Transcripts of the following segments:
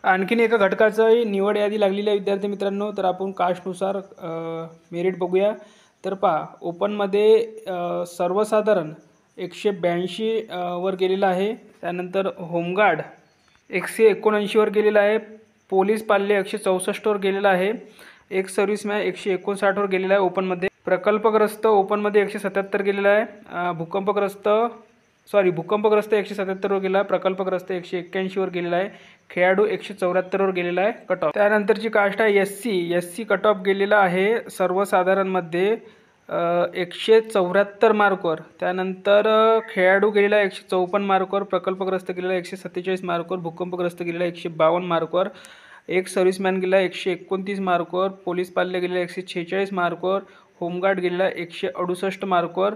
आणखीन एका घटकाची निवड यादी लागलेली आहे विद्यार्थी मित्रांनो. तर आपण कास्टनुसार मेरिट बघूया. तर पहा, ओपनमध्ये सर्वसाधारण 182 वर गेलेला आहे. त्यानंतर होमगार्ड 179 वर गेलेला आहे. पोलीस पाल्य 164 वर गेलेला आहे. एक सर्व्हिसमॅन 159 वर गेलेला आहे ओपनमध्ये. प्रकल्पग्रस्त ओपनमध्ये 177 गेलेला आहे. भूकंपग्रस्त 177 वर गेला आहे. प्रकल्पग्रस्त 181 वर गेलेला आहे. खेळाडू 174 वर गेलेला आहे कट ऑफ. त्यानंतरची कास्ट आहे एससी कट ऑफ गेलेला आहे सर्वसाधारणमध्ये 174 मार्कवर. त्यानंतर खेळाडू गेलेला 154 मार्कवर. प्रकल्पग्रस्त गेलेला 147 मार्कवर. भूकंपग्रस्त गेलेला 152 मार्कवर. एक सर्व्हिसमॅन गेला 129 मार्कवर. पोलीस पाल्य गेलेला 146 मार्कवर. होमगार्ड गेलेला 168 मार्कवर.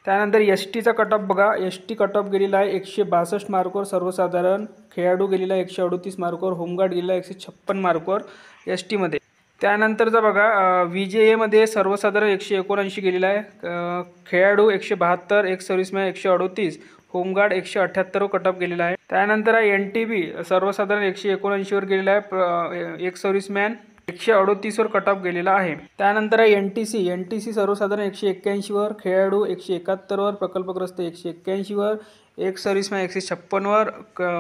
त्यानंतर एस टीचा कट ऑफ बघा. एस टी कट ऑफ गेलेला आहे 162 मार्कवर सर्वसाधारण. खेळाडू गेलेला 138 मार्कवर. होमगार्ड गेलेला 156 मार्कवर एस टीमध्ये. त्यानंतरचा बघा VJAमध्ये सर्वसाधारण 179 गेलेला आहे. खेळाडू 172. एक सर्व्हिसमॅन 138. होमगार्ड 178 कट ऑफ गेलेला आहे. त्यानंतर आहे NTB सर्वसाधारण 179 वर गेलेला आहे. एक सर्व्हिसमॅन 138 वर कट ऑफ गेलेला आहे. त्यानंतर आहे NTC सर्वसाधारण 181 वर. खेळाडू 171 वर. प्रकल्पग्रस्त 181 वर. एक सर्व्हिसमॅन 156 वर.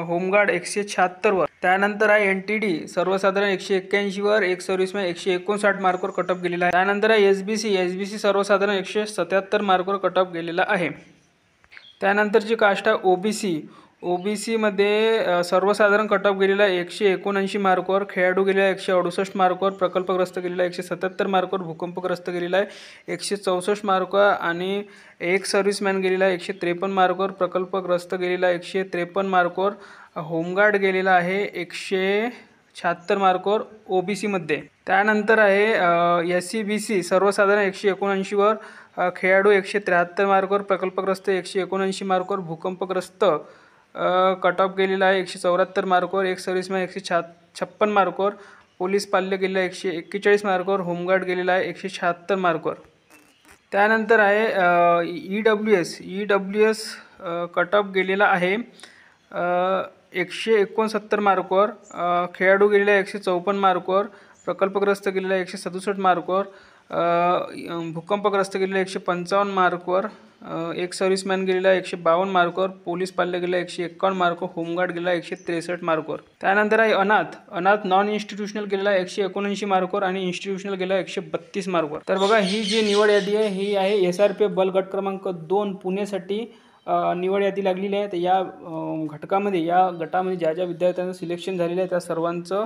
होमगार्ड 176 वर. त्यानंतर आहे NTD सर्वसाधारण 181 वर. एक सर्व्हिसमॅन 159 मार्कवर कट ऑफ गेलेला आहे. त्यानंतर आहे SBC सर्वसाधारण 177 मार्कवर कट ऑफ गेलेला आहे. त्यानंतरची कास्ट आहे OBC मध्ये सर्वसाधारण कट ऑफ गेलेला 179 मार्कवर. खेळाडू गेलेला 168 मार्कवर. प्रकल्पग्रस्त गेलेला 177 मार्कवर. भूकंपग्रस्त गेलेला आहे 164 मार्कवर. आणि एक सर्व्हिसमॅन गेलेला 153 मार्कवर. प्रकल्पग्रस्त गेलेला 153 मार्कवर. होमगार्ड गेलेला आहे 176 मार्कवर OBC मध्ये. त्यानंतर आहे SCBC सर्वसाधारण 179 वर. खेळाडू 173 मार्कवर. प्रकल्पग्रस्त 179 मार्कवर. भूकंपग्रस्त कट ऑफ गेलेला आहे 174 मार्कवर. एक सर्व्हिसमॅन 156 मार्कवर. पोलीस पाल्य गेलेला 141 मार्कवर. होमगार्ड गेलेला आहे 176 मार्कवर. त्यानंतर आहे EWS कट ऑफ गेलेला आहे 169 मार्कवर. खेळाडू गेलेला 154 मार्कवर. प्रकल्पग्रस्त गेलेला 167 मार्कवर. भूकंपग्रस्त गेलेला 155 मार्कवर. एक सर्व्हिसमॅन गेलेला 152 मार्कवर. पोलीस पाल्य गेला 151 मार्कवर. होमगार्ड गेला 163 मार्कवर. त्यानंतर आहे अनाथ नॉन इन्स्टिट्यूशनल गेलेला 179 मार्कवर. आणि इन्स्टिट्यूशनल गेला 132 मार्कवर. तर बघा, ही जी निवड यादी आहे ही आहे SRPF बल गट क्रमांक 2 पुणेसाठी निवड यादी लागलेली आहे. तर या गटामध्ये ज्या विद्यार्थ्यांचं सिलेक्शन झालेलं आहे त्या सर्वांचं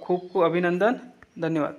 खूप खूप अभिनंदन. धन्यवाद.